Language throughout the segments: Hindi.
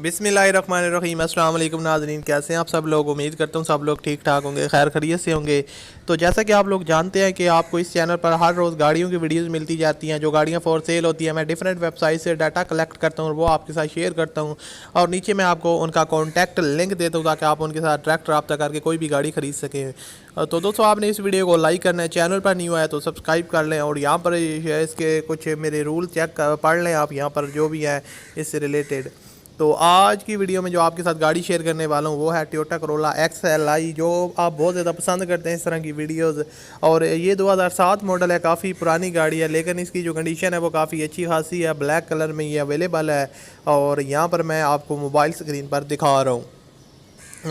बिस्मिल्लाहिर्रहमानिर्रहीम। अस्सलाम वालेकुम नाज़रीन, कैसे हैं आप सब लोग। उम्मीद करता हूँ सब लोग ठीक ठाक होंगे, खैर खैरियत से होंगे। तो जैसा कि आप लोग जानते हैं कि आपको इस चैनल पर हर रोज़ गाड़ियों की वीडियोस मिलती जाती हैं, जो गाड़ियाँ फॉर सेल होती हैं। मैं डिफरेंट वेबसाइट से डाटा कलेक्ट करता हूँ और वो आपके साथ शेयर करता हूँ, और नीचे मैं आपको उनका कॉन्टैक्ट लिंक देता हूँ ताकि आप उनके साथ डायरेक्ट रब्ता करके कोई भी गाड़ी ख़रीद सकें। तो दोस्तों, आपने इस वीडियो को लाइक करना है, चैनल पर न्यू आया तो सब्सक्राइब कर लें, और यहाँ पर इसके कुछ मेरे रूल चेक पढ़ लें आप, यहाँ पर जो भी है इससे रिलेटेड। तो आज की वीडियो में जो आपके साथ गाड़ी शेयर करने वाला हूँ वो है टोयोटा करोला XLI, जो आप बहुत ज़्यादा पसंद करते हैं इस तरह की वीडियोस। और ये 2007 मॉडल है, काफ़ी पुरानी गाड़ी है, लेकिन इसकी जो कंडीशन है वो काफ़ी अच्छी खासी है। ब्लैक कलर में ये अवेलेबल है, और यहाँ पर मैं आपको मोबाइल स्क्रीन पर दिखा रहा हूँ।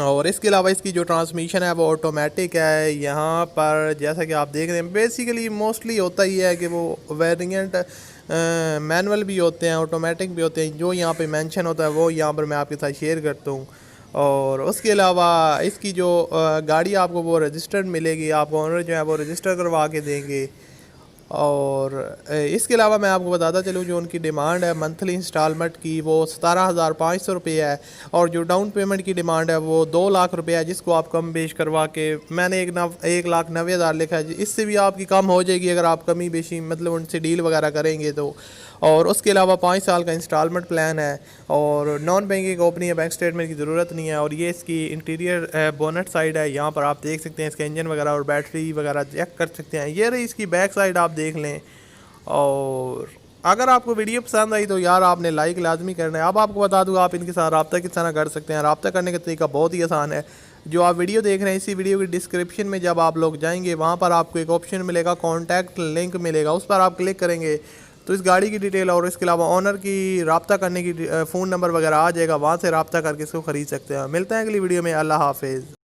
और इसके अलावा इसकी जो ट्रांसमिशन है वो ऑटोमेटिक है। यहाँ पर जैसा कि आप देख रहे हैं, बेसिकली मोस्टली होता ही है कि वो वेरिएंट मैनुअल भी होते हैं, ऑटोमेटिक भी होते हैं। जो यहाँ पे मेंशन होता है वो यहाँ पर मैं आपके साथ शेयर करता हूँ। और उसके अलावा इसकी जो गाड़ी आपको वो रजिस्टर्ड मिलेगी, आपको ऑनर जो है वो रजिस्टर करवा के देंगे। और इसके अलावा मैं आपको बताता चलूँ, जो उनकी डिमांड है मंथली इंस्टॉलमेंट की वो 17,500 रुपये है, और जो डाउन पेमेंट की डिमांड है वो 2 लाख रुपये है, जिसको आप कम बेश करवा के, मैंने 1,90,000 लिखा है, इससे भी आपकी कम हो जाएगी अगर आप कमी बेशी मतलब उनसे डील वगैरह करेंगे तो। और उसके अलावा 5 साल का इंस्टॉलमेंट प्लान है, और नॉन बैंकिंग ओपनिंग है, बैंक स्टेटमेंट की ज़रूरत नहीं है। और ये इसकी इंटीरियर बोनट साइड है, यहाँ पर आप देख सकते हैं इसका इंजन वगैरह और बैटरी वगैरह चेक कर सकते हैं। ये रही इसकी बैक साइड, आप देख लें। और अगर आपको वीडियो पसंद आई तो यार आपने लाइक लाजमी करना है। अब आपको बता दूँ आप इनके साथ रब्ता किस तरह कर सकते हैं। रब्ता करने का तरीका बहुत ही आसान है। जो आप वीडियो देख रहे हैं, इसी वीडियो की डिस्क्रिप्शन में जब आप लोग जाएंगे, वहाँ पर आपको एक ऑप्शन मिलेगा, कॉन्टैक्ट लिंक मिलेगा, उस पर आप क्लिक करेंगे तो इस गाड़ी की डिटेल और इसके अलावा ऑनर की रब्ता करने की फ़ोन नंबर वगैरह आ जाएगा। वहाँ से रब्ता करके इसको ख़रीद सकते हैं। मिलते हैं अगली वीडियो में। अल्लाह हाफिज़।